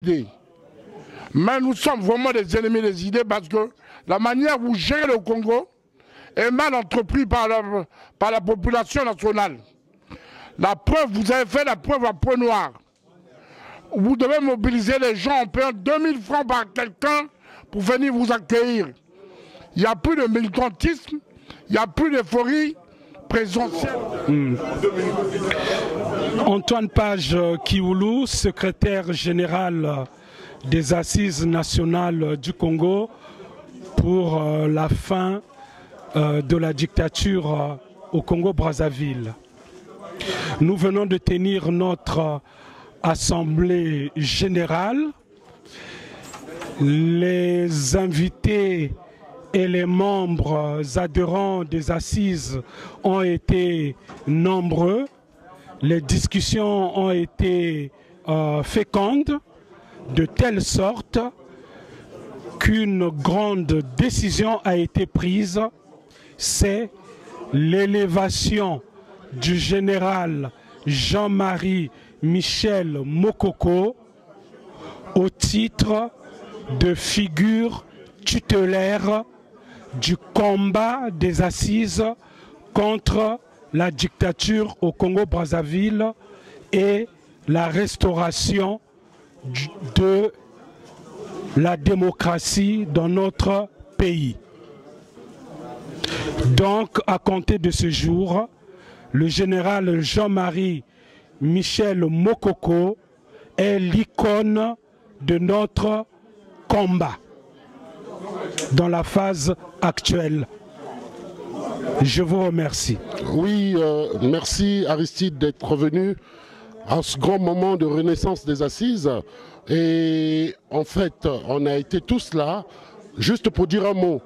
idées. Mais nous sommes vraiment des ennemis des idées parce que la manière où vous gérez le Congo est mal entreprise par la population nationale. La preuve, vous avez fait la preuve à Point Noir. Vous devez mobiliser les gens en payant 2000 francs par quelqu'un pour venir vous accueillir. Il n'y a plus de militantisme, il n'y a plus d'euphorie présidentielle. Antoine Page Kioulou, secrétaire général des Assises nationales du Congo pour la fin de la dictature au Congo-Brazzaville. Nous venons de tenir notre assemblée générale. Les invités et les membres adhérents des Assises ont été nombreux. Les discussions ont été fécondes, de telle sorte qu'une grande décision a été prise, c'est l'élévation du général Jean-Marie Michel Mokoko au titre de figure tutélaire du combat des assises contre la dictature au Congo-Brazzaville et la restauration de la démocratie dans notre pays. Donc, à compter de ce jour, le général Jean-Marie Michel Mokoko est l'icône de notre combat dans la phase actuelle. Je vous remercie. Oui, merci Aristide d'être venu à ce grand moment de renaissance des assises. Et en fait, on a été tous là, juste pour dire un mot.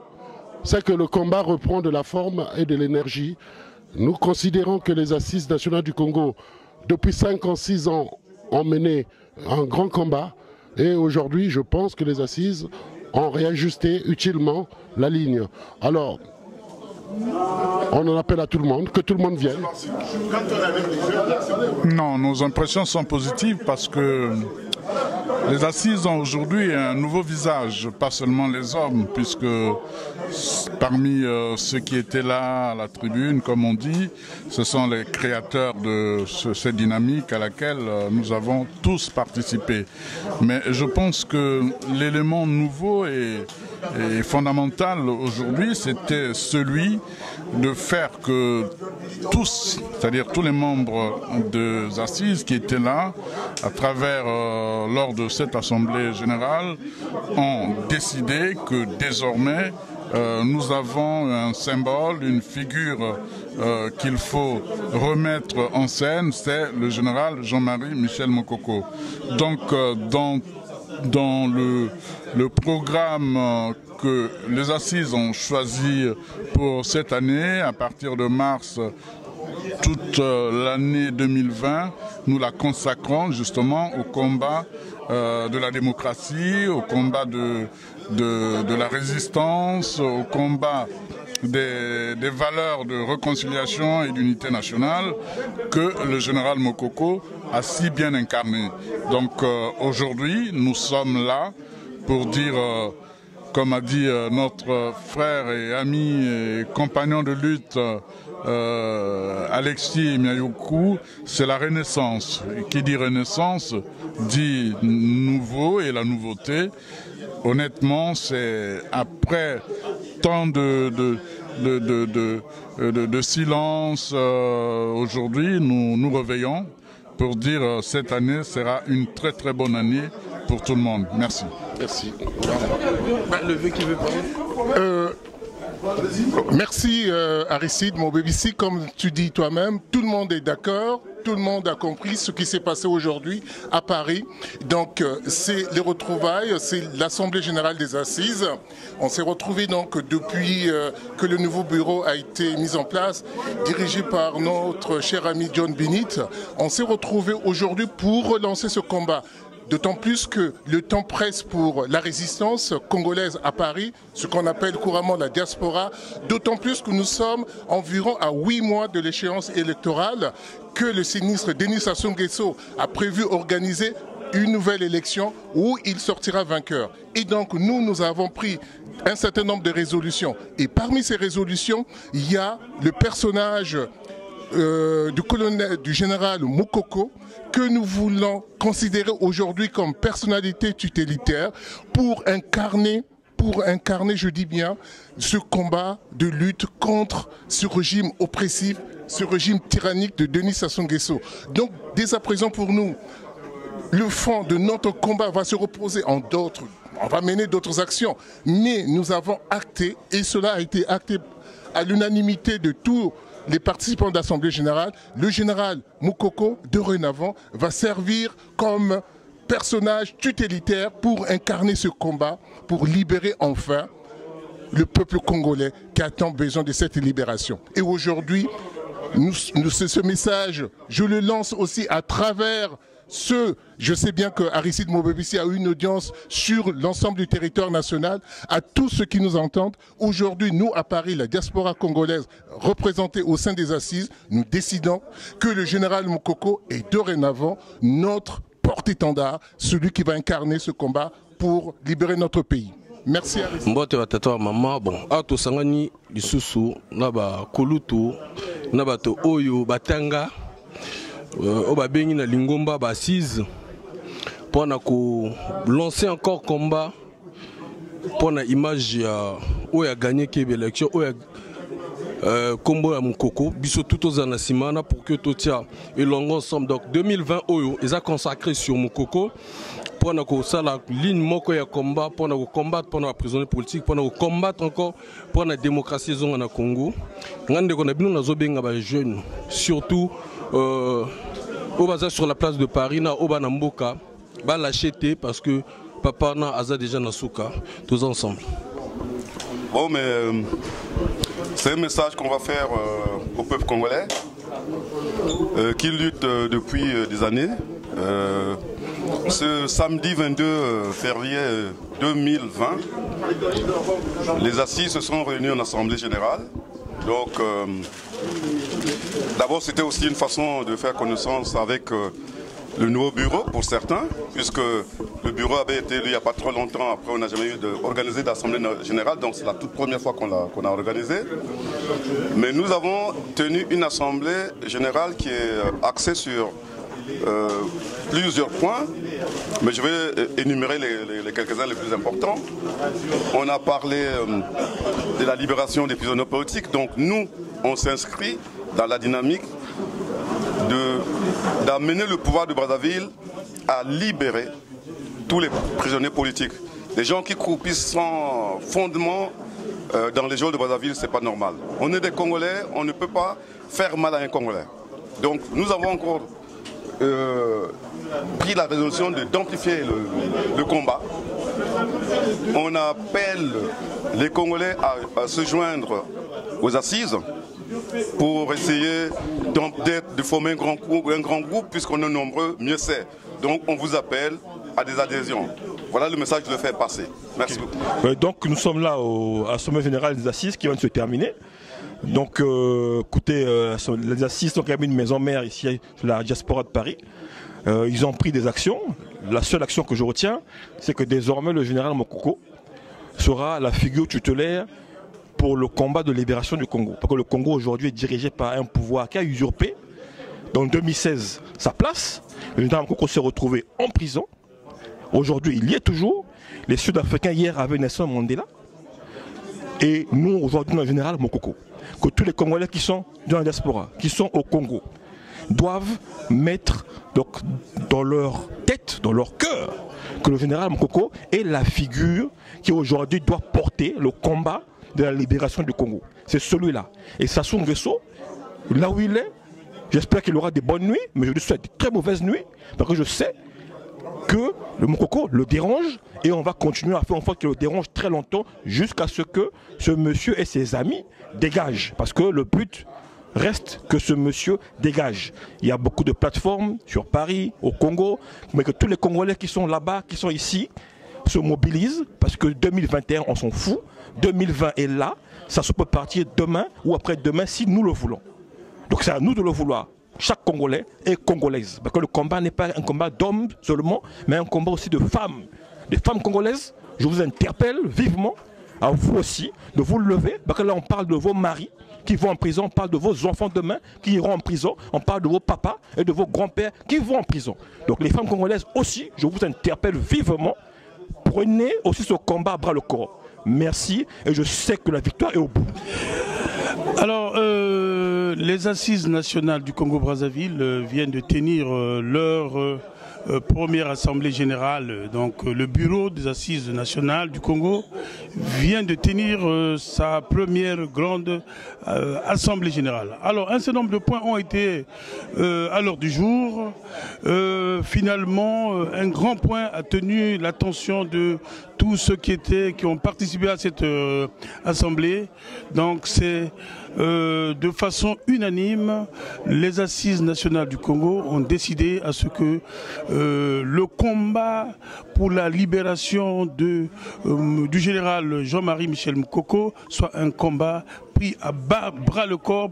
C'est que le combat reprend de la forme et de l'énergie. Nous considérons que les assises nationales du Congo, depuis 5 ans, 6 ans, ont mené un grand combat. Et aujourd'hui, je pense que les assises ont réajusté utilement la ligne. Alors, on en appelle à tout le monde, que tout le monde vienne. Non, nos impressions sont positives parce que les assises ont aujourd'hui un nouveau visage, pas seulement les hommes, puisque parmi ceux qui étaient là à la tribune, comme on dit, ce sont les créateurs de cette dynamique à laquelle nous avons tous participé. Mais je pense que l'élément nouveau et fondamental aujourd'hui, c'était celui de faire que tous, c'est-à-dire tous les membres des assises qui étaient là, à travers, lors de cette assemblée générale, ont décidé que désormais, nous avons un symbole, une figure qu'il faut remettre en scène, c'est le général Jean-Marie Michel Mokoko. Donc, dans le programme que les assises ont choisi pour cette année, à partir de mars, toute l'année 2020, nous la consacrons justement au combat de la démocratie, au combat de la résistance, au combat des valeurs de réconciliation et d'unité nationale que le général Mokoko a si bien incarné. Donc aujourd'hui, nous sommes là pour dire, comme a dit notre frère et ami et compagnon de lutte, Alexis Miayoku, c'est la renaissance. Et qui dit renaissance dit nouveau et la nouveauté. Honnêtement, c'est après tant de silence, aujourd'hui, nous réveillons pour dire cette année sera une très très bonne année pour tout le monde. Merci. Merci. Le vieux qui veut parler. Merci Aristide, mon BBC, comme tu dis toi-même, tout le monde est d'accord, tout le monde a compris ce qui s'est passé aujourd'hui à Paris. Donc c'est les retrouvailles, c'est l'Assemblée générale des assises. On s'est retrouvés donc depuis que le nouveau bureau a été mis en place, dirigé par notre cher ami John Binit. On s'est retrouvés aujourd'hui pour relancer ce combat. D'autant plus que le temps presse pour la résistance congolaise à Paris, ce qu'on appelle couramment la diaspora, d'autant plus que nous sommes environ à 8 mois de l'échéance électorale que le ministre Denis Sassou Nguesso a prévu organiser une nouvelle élection où il sortira vainqueur. Et donc nous avons pris un certain nombre de résolutions. Et parmi ces résolutions, il y a le personnage du général Mokoko que nous voulons considérer aujourd'hui comme personnalité tutélitaire pour incarner, je dis bien, ce combat de lutte contre ce régime oppressif, ce régime tyrannique de Denis Sassou Nguesso. Donc, dès à présent, pour nous, le fond de notre combat va se reposer en d'autres. On va mener d'autres actions. Mais nous avons acté, et cela a été acté à l'unanimité de tous les participants de l'Assemblée générale, le général Mokoko, dorénavant, va servir comme personnage tutélitaire pour incarner ce combat, pour libérer enfin le peuple congolais qui a tant besoin de cette libération. Et aujourd'hui, ce message, je le lance aussi à travers je sais bien que Aristide Mobebisi a eu une audience sur l'ensemble du territoire national, à tous ceux qui nous entendent. Aujourd'hui, nous, à Paris, la diaspora congolaise représentée au sein des assises, nous décidons que le général Mokoko est dorénavant notre porte-étendard, celui qui va incarner ce combat pour libérer notre pays. Merci Aristide. Mbote batata mama bon ato sangani lisusu na ba kulutu na bato oyo batanga Oba bengi na lingomba ba assise pour lancer encore combat pour na image ya oya gagné qui élection oya combo ya Mokoko biso tout aux anasimana pour que tout tia et longo ensemble donc 2020 oyo ils a consacré sur Mokoko pour na ko sala ligne moko ya combat pour na combattre pour na prisonnier politique pour na combattre encore pour na démocratie zonga na Congo ngande ko na bino na zobenga ba jeunes surtout au bazar sur la place de Paris, na Oba Namboka, va l'acheter parce que papa na Aza déjà na Souka, tous ensemble. Bon, mais c'est un message qu'on va faire au peuple congolais qui lutte depuis des années. Ce samedi 22 février 2020, les assises se sont réunies en Assemblée générale. Donc, d'abord, c'était aussi une façon de faire connaissance avec le nouveau bureau pour certains, puisque le bureau avait été élu il n'y a pas trop longtemps. Après, on n'a jamais eu d'organiser d'Assemblée générale, donc c'est la toute première fois qu'on a organisé. Mais nous avons tenu une Assemblée générale qui est axée sur plusieurs points, mais je vais énumérer les quelques-uns les plus importants. On a parlé de la libération des prisonniers politiques, donc nous, on s'inscrit dans la dynamique d'amener le pouvoir de Brazzaville à libérer tous les prisonniers politiques. Les gens qui croupissent sans fondement dans les geôles de Brazzaville, c'est pas normal. On est des Congolais, on ne peut pas faire mal à un Congolais. Donc nous avons encore pris la résolution d'amplifier le combat. On appelle les Congolais à se joindre aux assises pour essayer de former un grand groupe, puisqu'on est nombreux, mieux c'est. Donc on vous appelle à des adhésions. Voilà le message que je veux faire passer. Merci beaucoup. Donc nous sommes là à sommet général des assises qui vient de se terminer. Donc écoutez, les assises sont quand même une maison mère ici sur la diaspora de Paris. Ils ont pris des actions. La seule action que je retiens, c'est que désormais le général Mokoko sera la figure tutélaire pour le combat de libération du Congo. Parce que le Congo aujourd'hui est dirigé par un pouvoir qui a usurpé, dans 2016, sa place. Le général Mokoko s'est retrouvé en prison. Aujourd'hui, il y est toujours. Les Sud-Africains hier avaient Nelson Mandela. Et nous, aujourd'hui, le général Mokoko. Que tous les Congolais qui sont dans la diaspora, qui sont au Congo, doivent mettre donc, dans leur tête, dans leur cœur, que le général Mokoko est la figure qui aujourd'hui doit porter le combat de la libération du Congo. C'est celui-là. Et Sassou Nguesso, là où il est, j'espère qu'il aura des bonnes nuits, mais je lui souhaite de très mauvaises nuits, parce que je sais que le Mokoko le dérange, et on va continuer à faire en sorte qu'il le dérange très longtemps, jusqu'à ce que ce monsieur et ses amis dégagent. Parce que le but reste que ce monsieur dégage. Il y a beaucoup de plateformes sur Paris, au Congo, mais que tous les Congolais qui sont là-bas, qui sont ici, se mobilisent, parce que 2021, on s'en fout. 2020 est là, ça se peut partir demain ou après-demain si nous le voulons. Donc c'est à nous de le vouloir. chaque Congolais et Congolaise. Parce que le combat n'est pas un combat d'hommes seulement, mais un combat aussi de femmes. Des femmes congolaises, je vous interpelle vivement, à vous aussi, de vous lever. Parce que là, on parle de vos maris qui vont en prison, on parle de vos enfants demain qui iront en prison, on parle de vos papas et de vos grands-pères qui vont en prison. Donc les femmes congolaises aussi, je vous interpelle vivement, prenez aussi ce combat à bras le corps. Merci et je sais que la victoire est au bout. Alors, les assises nationales du Congo-Brazzaville viennent de tenir leur première assemblée générale. Donc, le bureau des assises nationales du Congo vient de tenir sa première grande assemblée générale. Alors, un certain nombre de points ont été à l'ordre du jour. Finalement, un grand point a tenu l'attention de tous ceux qui ont participé à cette assemblée. Donc, c'est de façon unanime, les assises nationales du Congo ont décidé à ce que le combat pour la libération du général Jean-Marie Michel Mokoko soit un combat pris à bras le corps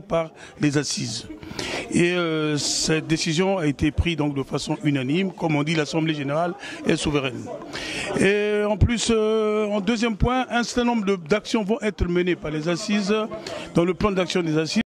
par les assises. Et cette décision a été prise donc de façon unanime. Comme on dit, l'Assemblée générale est souveraine. Et en plus, en deuxième point, un certain nombre d'actions vont être menées par les assises dans le plan d'action des assises.